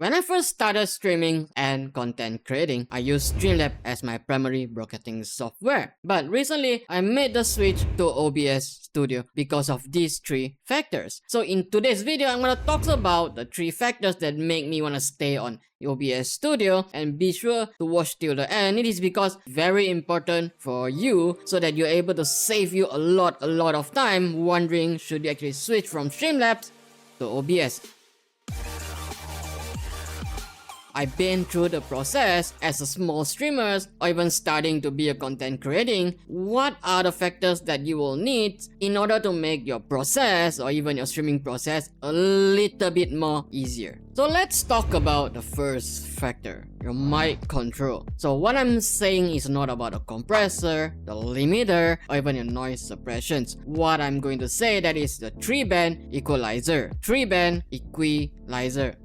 When I first started streaming and content creating, I used Streamlabs as my primary broadcasting software. But recently, I made the switch to OBS Studio because of these three factors. So in today's video, I'm gonna talk about the three factors that make me wanna stay on OBS Studio, and be sure to watch till the end. It is because very important for you so that you're able to save you a lot of time wondering should you actually switch from Streamlabs to OBS. I've been through the process as a small streamer or even starting to be a content creating. What are the factors that you will need in order to make your process or even your streaming process a little bit more easier? So let's talk about the first factor, your mic control. So what I'm saying is not about the compressor, the limiter, or even your noise suppressions. What I'm going to say that is the 3-band equalizer. 3-band equalizer.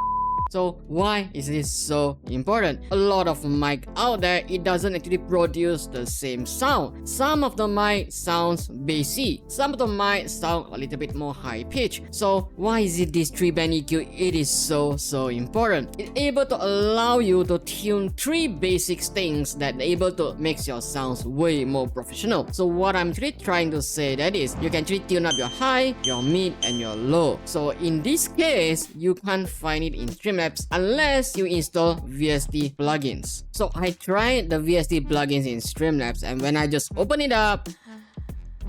So why is this so important? A lot of mic out there, it doesn't actually produce the same sound. Some of the mic sounds bassy. Some of the mic sound a little bit more high pitch. So why is it this 3-band EQ? It is so important. It's able to allow you to tune three basic things that able to make your sounds way more professional. So what I'm actually trying to say that is you can actually tune up your high, your mid, and your low. So in this case, you can't find it in Streamlabs unless you install VST plugins. So I tried the VST plugins in Streamlabs, and when I just open it up,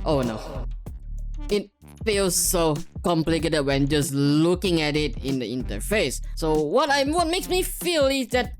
oh no, it feels so complicated when just looking at it in the interface. So what makes me feel is that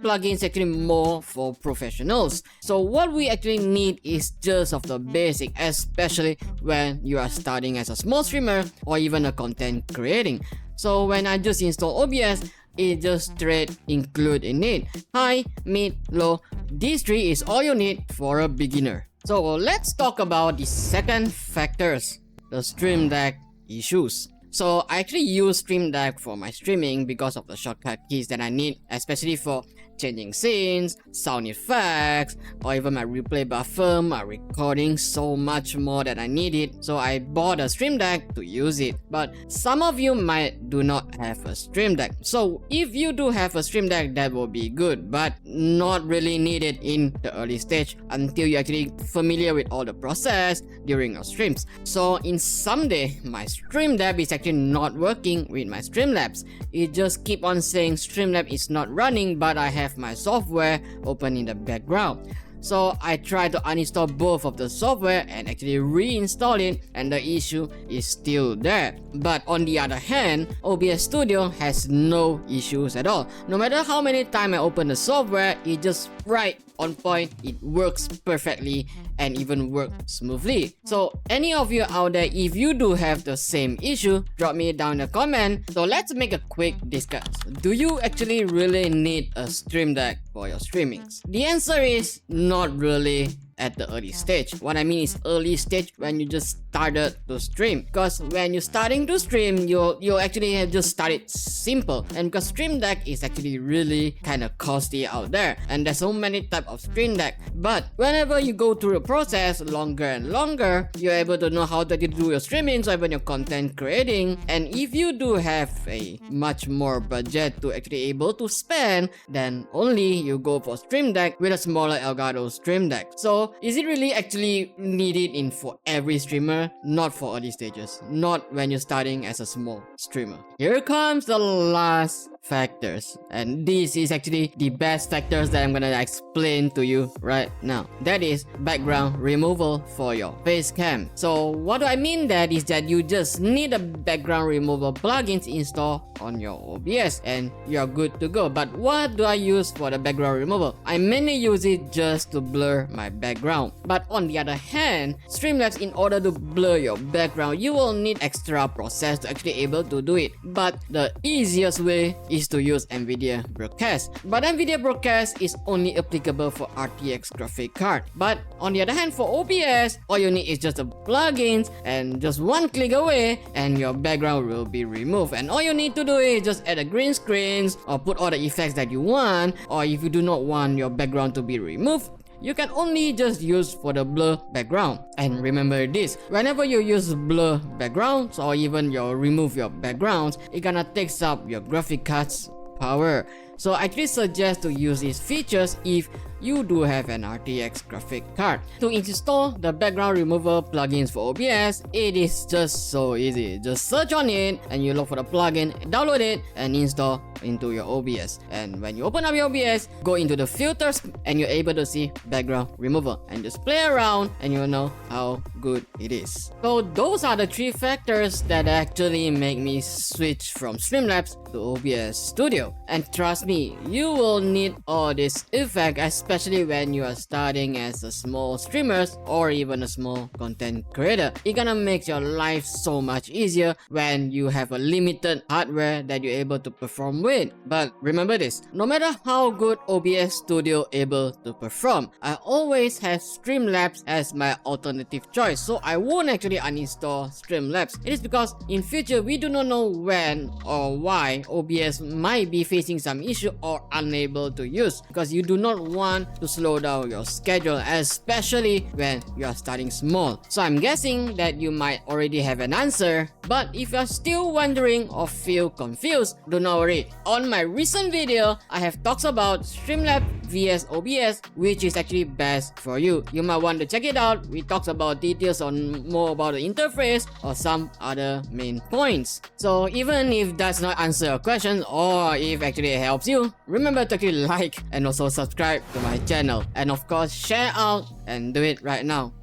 plugin is actually more for professionals. So what we actually need is just of the basic, especially when you are starting as a small streamer or even a content creating. So when I just install OBS, it just straight include in it high, mid, low. These three is all you need for a beginner. So let's talk about the second factors, the Stream Deck issues. So I actually use Stream Deck for my streaming because of the shortcut keys that I need, especially for changing scenes, sound effects, or even my replay buffer, my recording, so much more that I need it. So I bought a Stream Deck to use it. But some of you might do not have a Stream Deck. So if you do have a Stream Deck, that will be good, but not really needed in the early stage until you're actually familiar with all the process during your streams. So in someday, my Stream Deck is actually not working with my Streamlabs. It just keep on saying Streamlabs is not running, but I have my software open in the background. So I tried to uninstall both of the software and actually reinstall it, and the issue is still there. But on the other hand, OBS Studio has no issues at all. No matter how many times I open the software, it just right on point, it works perfectly and even works smoothly. So any of you out there, if you do have the same issue, drop me down in the comment. So let's make a quick discuss. Do you actually really need a Stream Deck for your streamings? The answer is not really at the early stage. What I mean is early stage when you just started to stream. Because when you're starting to stream, you actually have just started simple. And because Stream Deck is actually really kind of costly out there, and there's so many type of Stream Deck. But whenever you go through the process longer and longer, you're able to know how to do your streaming, so even your content creating. And if you do have a much more budget to actually able to spend, then only you go for Stream Deck with a smaller Elgato Stream Deck. So is it really actually needed for every streamer? Not for early stages. Not when you're starting as a small streamer. Here comes the last factors, and this is actually the best factors that I'm gonna explain to you right now. That is background removal for your face cam. So what do I mean that is that you just need a background removal plugins installed on your OBS and you're good to go. But what do I use for the background removal? I mainly use it just to blur my background. But on the other hand, Streamlabs, in order to blur your background, you will need extra process to actually able to do it. But the easiest way is to use NVIDIA Broadcast. But NVIDIA Broadcast is only applicable for RTX graphic card. But on the other hand, for OBS, all you need is just a plugins, and just one click away and your background will be removed. And all you need to do is just add a green screens or put all the effects that you want. Or if you do not want your background to be removed, you can only just use for the blur background. And remember this, whenever you use blur backgrounds or even you remove your backgrounds, it gonna takes up your graphic card's power. So I actually suggest to use these features if you do have an RTX graphic card. To install the background remover plugins for OBS, it is just so easy. Just search on it and you look for the plugin, download it and install into your OBS. And when you open up your OBS, go into the filters and you're able to see background remover and just play around and you'll know how good it is. So those are the 3 factors that actually make me switch from Streamlabs to OBS Studio. And trust me, you will need all this effect, especially when you are starting as a small streamer or even a small content creator. It gonna make your life so much easier when you have a limited hardware that you're able to perform with. But remember this, no matter how good OBS Studio able to perform, I always have Streamlabs as my alternative choice. So I won't actually uninstall Streamlabs. It is because in future we do not know when or why OBS might be facing some issue or unable to use, because you do not want to slow down your schedule, especially when you are starting small. So I'm guessing that you might already have an answer, but if you're still wondering or feel confused, do not worry. On my recent video, I have talks about Streamlabs vs OBS, which is actually best for you. You might want to check it out. We talked about details on more about the interface or some other main points. So even if that's not answer your question or if actually it helps you, remember to actually like and also subscribe to my channel, and of course share out and do it right now.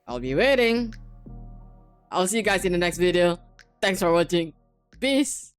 I'll be waiting. I'll see you guys in the next video. Thanks for watching. Peace.